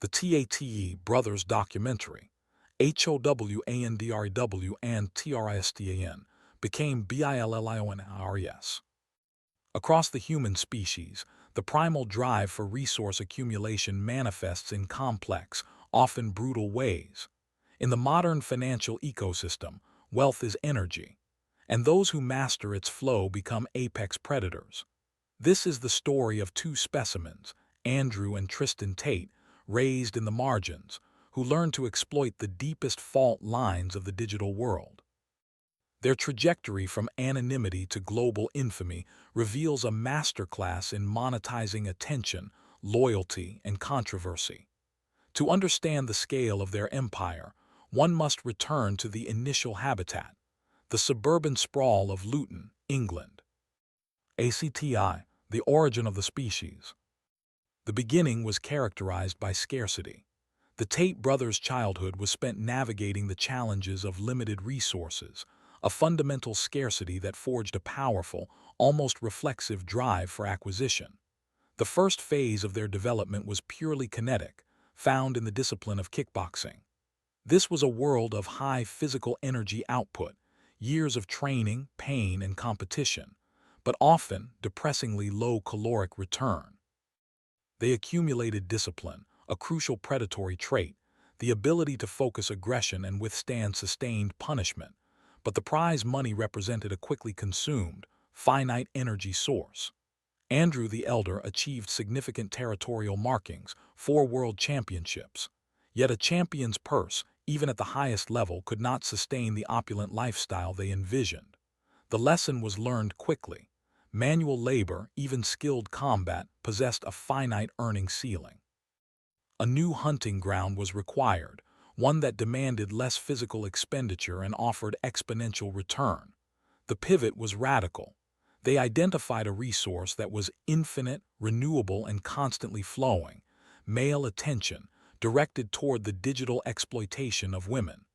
The Tate Brothers documentary, HOWANDREW and TRISTAN, became BILLIONRES. Across the human species, the primal drive for resource accumulation manifests in complex, often brutal ways. In the modern financial ecosystem, wealth is energy, and those who master its flow become apex predators. This is the story of two specimens, Andrew and Tristan Tate, raised in the margins, who learned to exploit the deepest fault lines of the digital world. Their trajectory from anonymity to global infamy reveals a masterclass in monetizing attention, loyalty, and controversy. To understand the scale of their empire, one must return to the initial habitat, the suburban sprawl of Luton, England. ACTI, the origin of the species. The beginning was characterized by scarcity. The Tate brothers' childhood was spent navigating the challenges of limited resources, a fundamental scarcity that forged a powerful, almost reflexive drive for acquisition. The first phase of their development was purely kinetic, found in the discipline of kickboxing. This was a world of high physical energy output, years of training, pain, and competition, but often depressingly low caloric return. They accumulated discipline, a crucial predatory trait, the ability to focus aggression and withstand sustained punishment, but the prize money represented a quickly consumed, finite energy source. Andrew the Elder achieved significant territorial markings, 4 world championships. Yet a champion's purse, even at the highest level, could not sustain the opulent lifestyle they envisioned. The lesson was learned quickly. Manual labor, even skilled combat, possessed a finite earning ceiling. A new hunting ground was required, one that demanded less physical expenditure and offered exponential return. The pivot was radical. They identified a resource that was infinite, renewable, and constantly flowing: male attention, directed toward the digital exploitation of women.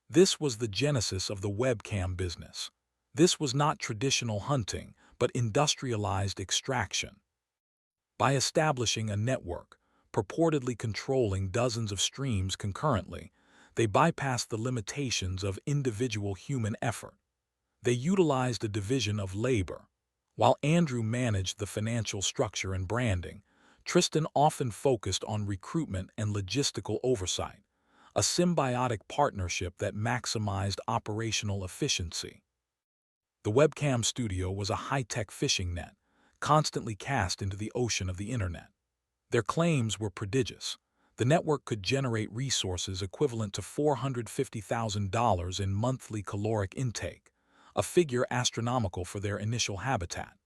This was the genesis of the webcam business. This was not traditional hunting, but industrialized extraction. By establishing a network, purportedly controlling dozens of streams concurrently, they bypassed the limitations of individual human effort. They utilized a division of labor. While Andrew managed the financial structure and branding, Tristan often focused on recruitment and logistical oversight, a symbiotic partnership that maximized operational efficiency. The webcam studio was a high-tech fishing net, constantly cast into the ocean of the internet. Their claims were prodigious. The network could generate resources equivalent to $450,000 in monthly caloric intake, a figure astronomical for their initial habitat.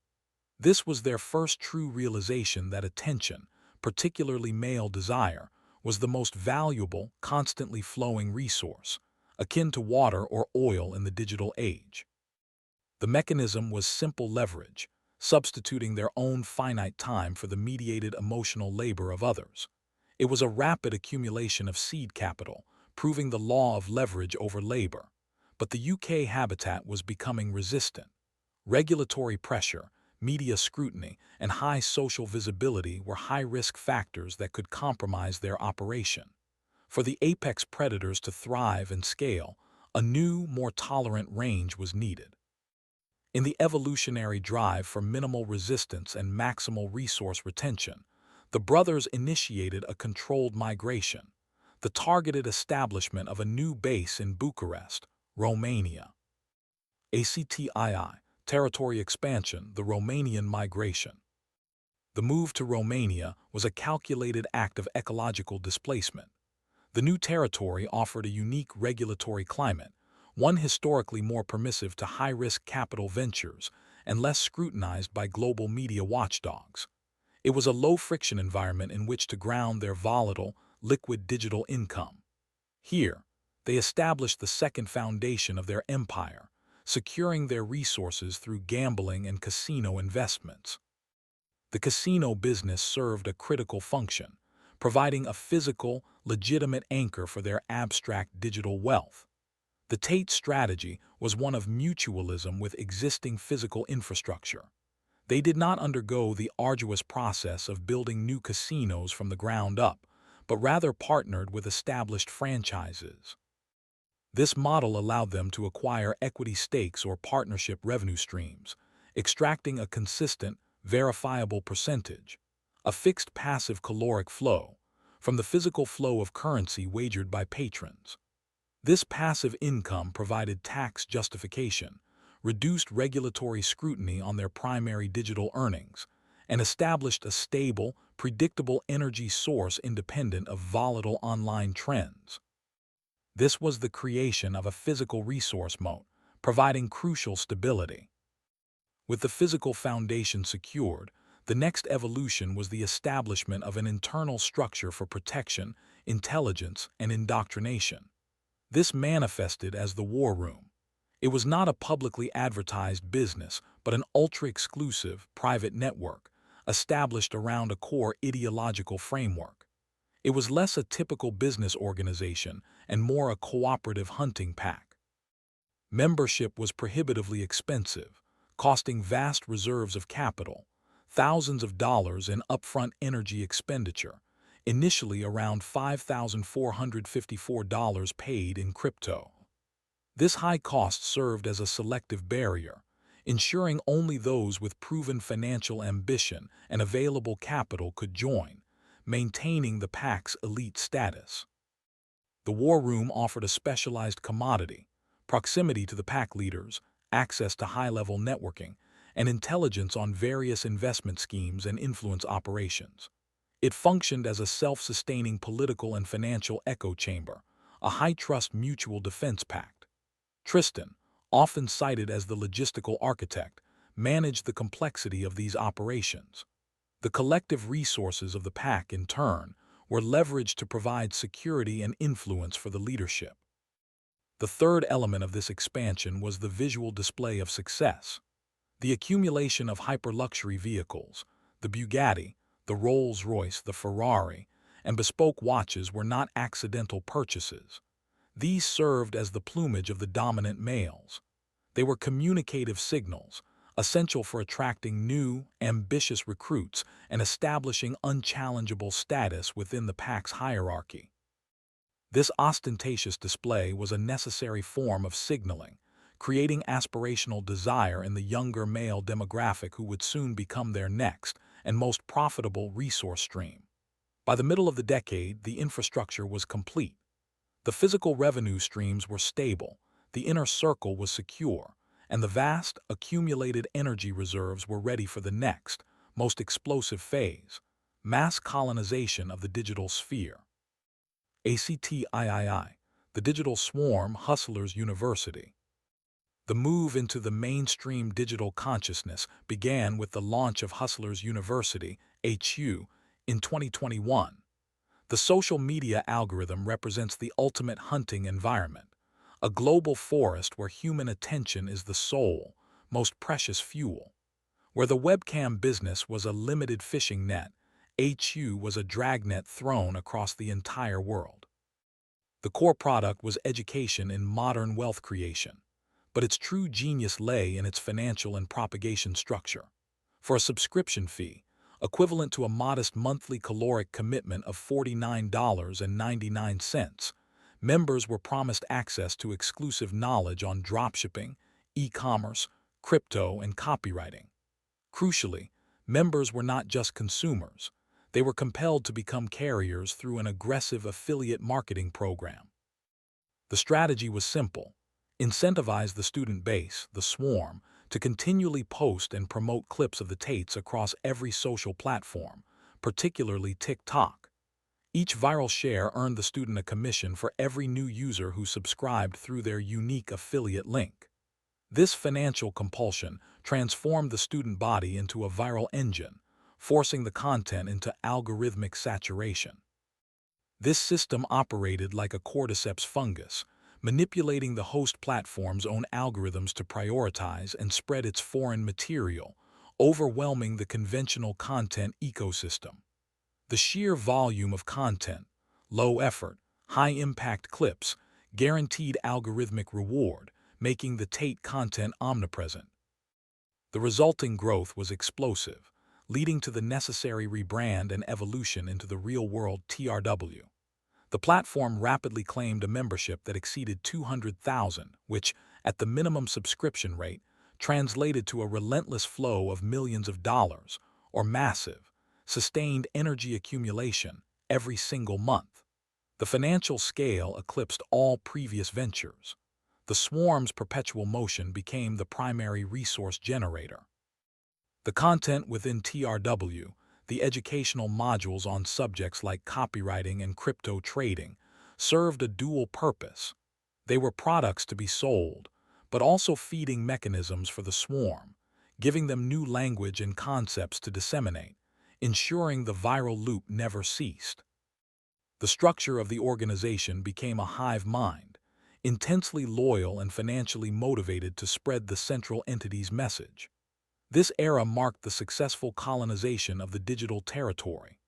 This was their first true realization that attention, particularly male desire, was the most valuable, constantly flowing resource, akin to water or oil in the digital age. The mechanism was simple leverage, substituting their own finite time for the mediated emotional labor of others. It was a rapid accumulation of seed capital, proving the law of leverage over labor. But the UK habitat was becoming resistant. Regulatory pressure, media scrutiny, and high social visibility were high-risk factors that could compromise their operation. For the apex predators to thrive and scale, a new, more tolerant range was needed. In the evolutionary drive for minimal resistance and maximal resource retention, the brothers initiated a controlled migration, the targeted establishment of a new base in Bucharest, Romania. ACTII, territory expansion, the Romanian migration. The move to Romania was a calculated act of ecological displacement. The new territory offered a unique regulatory climate, one historically more permissive to high-risk capital ventures and less scrutinized by global media watchdogs. It was a low-friction environment in which to ground their volatile, liquid digital income. Here, they established the second foundation of their empire, securing their resources through gambling and casino investments. The casino business served a critical function, providing a physical, legitimate anchor for their abstract digital wealth. The Tate strategy was one of mutualism with existing physical infrastructure. They did not undergo the arduous process of building new casinos from the ground up, but rather partnered with established franchises. This model allowed them to acquire equity stakes or partnership revenue streams, extracting a consistent, verifiable percentage, a fixed passive caloric flow, from the physical flow of currency wagered by patrons. This passive income provided tax justification, reduced regulatory scrutiny on their primary digital earnings, and established a stable, predictable energy source independent of volatile online trends. This was the creation of a physical resource moat, providing crucial stability. With the physical foundation secured, the next evolution was the establishment of an internal structure for protection, intelligence, and indoctrination. This manifested as the War Room. It was not a publicly advertised business, but an ultra-exclusive, private network, established around a core ideological framework. It was less a typical business organization and more a cooperative hunting pack. Membership was prohibitively expensive, costing vast reserves of capital, thousands of dollars in upfront energy expenditure, initially around $5,454 paid in crypto. This high cost served as a selective barrier, ensuring only those with proven financial ambition and available capital could join, maintaining the pack's elite status. The War Room offered a specialized commodity: proximity to the pack leaders, access to high-level networking, and intelligence on various investment schemes and influence operations. It functioned as a self-sustaining political and financial echo chamber, a high-trust mutual defense pact. Tristan, often cited as the logistical architect, managed the complexity of these operations. The collective resources of the pack, in turn, were leveraged to provide security and influence for the leadership. The third element of this expansion was the visual display of success. The accumulation of hyper-luxury vehicles, the Bugatti, the Rolls-Royce, the Ferrari, and bespoke watches were not accidental purchases. These served as the plumage of the dominant males. They were communicative signals, essential for attracting new, ambitious recruits and establishing unchallengeable status within the pack's hierarchy. This ostentatious display was a necessary form of signaling, creating aspirational desire in the younger male demographic who would soon become their next and most profitable resource stream. By the middle of the decade, the infrastructure was complete. The physical revenue streams were stable, the inner circle was secure, and the vast, accumulated energy reserves were ready for the next, most explosive phase: mass colonization of the digital sphere. ACTIII, the Digital Swarm Hustlers University. The move into the mainstream digital consciousness began with the launch of Hustlers University, HU, in 2021. The social media algorithm represents the ultimate hunting environment, a global forest where human attention is the sole, most precious fuel. Where the webcam business was a limited fishing net, HU was a dragnet thrown across the entire world. The core product was education in modern wealth creation, but its true genius lay in its financial and propagation structure. For a subscription fee, equivalent to a modest monthly caloric commitment of $49.99, members were promised access to exclusive knowledge on dropshipping, e-commerce, crypto, and copywriting. Crucially, members were not just consumers. They were compelled to become carriers through an aggressive affiliate marketing program. The strategy was simple: incentivize the student base, the swarm, to continually post and promote clips of the Tates across every social platform, particularly TikTok. Each viral share earned the student a commission for every new user who subscribed through their unique affiliate link. This financial compulsion transformed the student body into a viral engine, forcing the content into algorithmic saturation. This system operated like a cordyceps fungus, manipulating the host platform's own algorithms to prioritize and spread its foreign material, overwhelming the conventional content ecosystem. The sheer volume of content, low effort, high-impact clips, guaranteed algorithmic reward, making the Tate content omnipresent. The resulting growth was explosive, leading to the necessary rebrand and evolution into the real-world TRW. The platform rapidly claimed a membership that exceeded 200,000, which, at the minimum subscription rate, translated to a relentless flow of millions of dollars, or massive, sustained energy accumulation every single month. The financial scale eclipsed all previous ventures. The swarm's perpetual motion became the primary resource generator. The content within TRW, the educational modules on subjects like copywriting and crypto trading, served a dual purpose. They were products to be sold, but also feeding mechanisms for the swarm, giving them new language and concepts to disseminate, ensuring the viral loop never ceased. The structure of the organization became a hive mind, intensely loyal and financially motivated to spread the central entity's message. This era marked the successful colonization of the digital territory.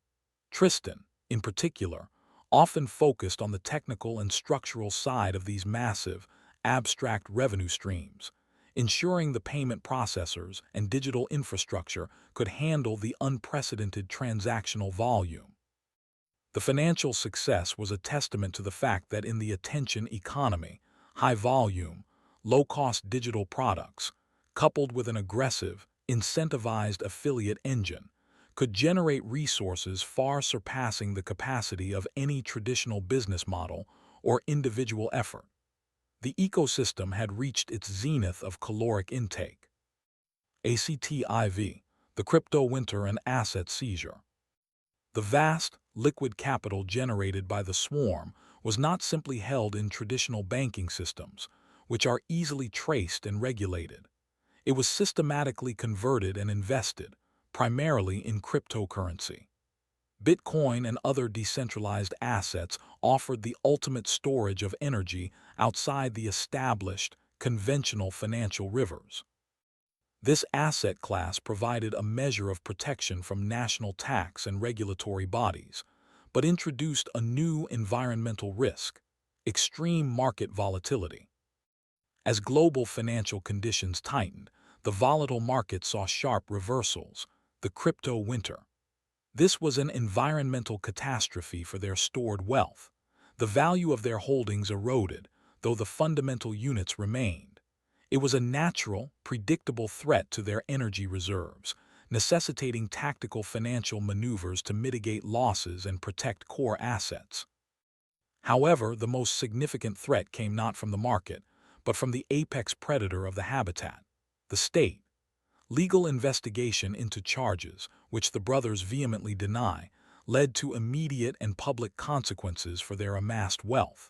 Tristan, in particular, often focused on the technical and structural side of these massive, abstract revenue streams, ensuring the payment processors and digital infrastructure could handle the unprecedented transactional volume. The financial success was a testament to the fact that in the attention economy, high-volume, low-cost digital products, coupled with an aggressive, incentivized affiliate engine, could generate resources far surpassing the capacity of any traditional business model or individual effort. The ecosystem had reached its zenith of caloric intake. ACTIV, the crypto winter and asset seizure. The vast, liquid capital generated by the swarm was not simply held in traditional banking systems, which are easily traced and regulated. It was systematically converted and invested, primarily in cryptocurrency. Bitcoin and other decentralized assets offered the ultimate storage of energy outside the established, conventional financial rivers. This asset class provided a measure of protection from national tax and regulatory bodies, but introduced a new environmental risk: extreme market volatility. As global financial conditions tightened, the volatile market saw sharp reversals, the crypto winter. This was an environmental catastrophe for their stored wealth. The value of their holdings eroded, though the fundamental units remained. It was a natural, predictable threat to their energy reserves, necessitating tactical financial maneuvers to mitigate losses and protect core assets. However, the most significant threat came not from the market, but from the apex predator of the habitat, the state. Legal investigation into charges, which the brothers vehemently deny, led to immediate and public consequences for their amassed wealth.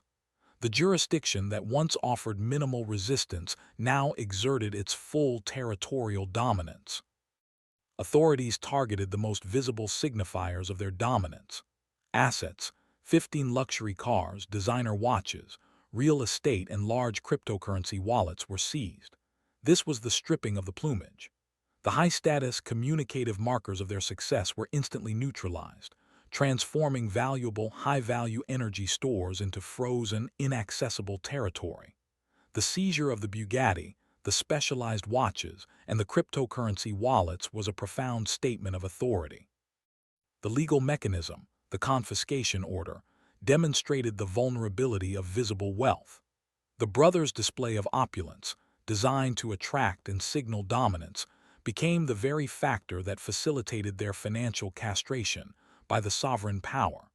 The jurisdiction that once offered minimal resistance now exerted its full territorial dominance. Authorities targeted the most visible signifiers of their dominance. Assets, 15 luxury cars, designer watches, real estate, and large cryptocurrency wallets were seized. This was the stripping of the plumage. The high-status communicative markers of their success were instantly neutralized, transforming valuable, high-value energy stores into frozen, inaccessible territory. The seizure of the Bugatti, the specialized watches, and the cryptocurrency wallets was a profound statement of authority. The legal mechanism, the confiscation order, demonstrated the vulnerability of visible wealth. The brothers' display of opulence, designed to attract and signal dominance, became the very factor that facilitated their financial castration by the sovereign power.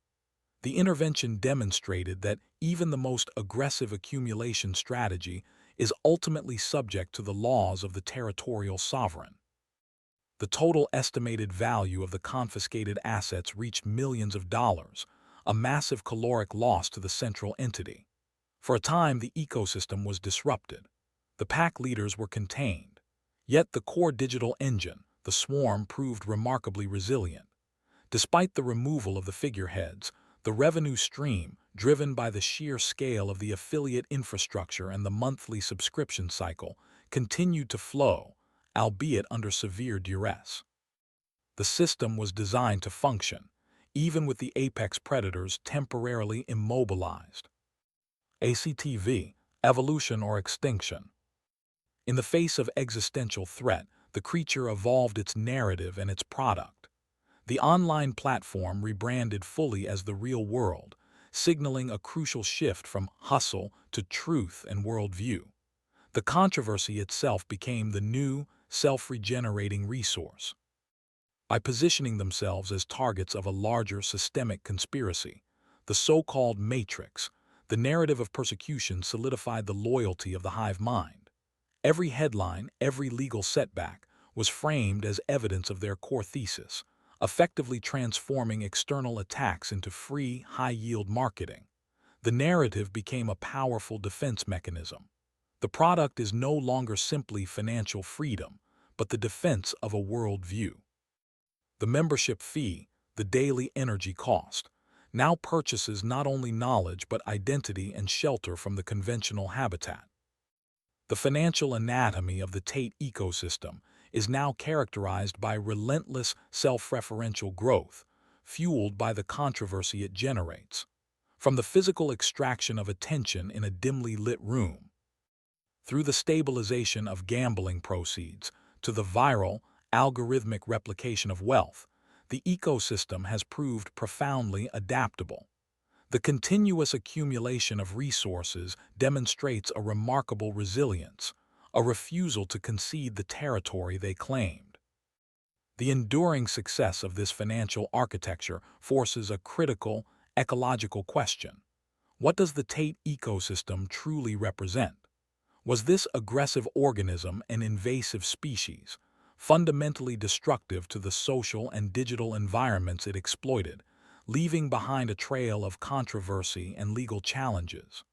The intervention demonstrated that even the most aggressive accumulation strategy is ultimately subject to the laws of the territorial sovereign. The total estimated value of the confiscated assets reached millions of dollars, a massive caloric loss to the central entity. For a time, the ecosystem was disrupted. The pack leaders were contained. Yet the core digital engine, the swarm, proved remarkably resilient. Despite the removal of the figureheads, the revenue stream, driven by the sheer scale of the affiliate infrastructure and the monthly subscription cycle, continued to flow, albeit under severe duress. The system was designed to function, even with the apex predators temporarily immobilized. ACTV, evolution or extinction. In the face of existential threat, the creature evolved its narrative and its product. The online platform rebranded fully as the real world, signaling a crucial shift from hustle to truth and worldview. The controversy itself became the new, self-regenerating resource. By positioning themselves as targets of a larger systemic conspiracy, the so-called Matrix, the narrative of persecution solidified the loyalty of the hive mind. Every headline, every legal setback, was framed as evidence of their core thesis, effectively transforming external attacks into free, high-yield marketing. The narrative became a powerful defense mechanism. The product is no longer simply financial freedom, but the defense of a worldview. The membership fee, the daily energy cost, now purchases not only knowledge but identity and shelter from the conventional habitat. The financial anatomy of the Tate ecosystem is now characterized by relentless self-referential growth, fueled by the controversy it generates. From the physical extraction of attention in a dimly lit room, through the stabilization of gambling proceeds, to the viral, algorithmic replication of wealth, the ecosystem has proved profoundly adaptable. The continuous accumulation of resources demonstrates a remarkable resilience, a refusal to concede the territory they claimed. The enduring success of this financial architecture forces a critical, ecological question. What does the Tate ecosystem truly represent? Was this aggressive organism an invasive species, fundamentally destructive to the social and digital environments it exploited, leaving behind a trail of controversy and legal challenges?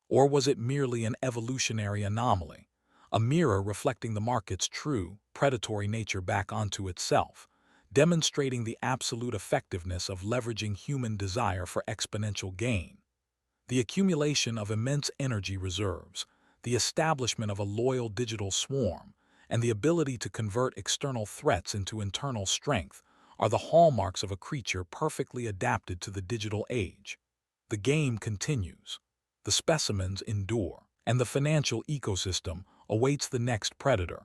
Or was it merely an evolutionary anomaly, a mirror reflecting the market's true, predatory nature back onto itself, demonstrating the absolute effectiveness of leveraging human desire for exponential gain? The accumulation of immense energy reserves, the establishment of a loyal digital swarm, and the ability to convert external threats into internal strength are the hallmarks of a creature perfectly adapted to the digital age. The game continues. The specimens endure, and the financial ecosystem awaits the next predator.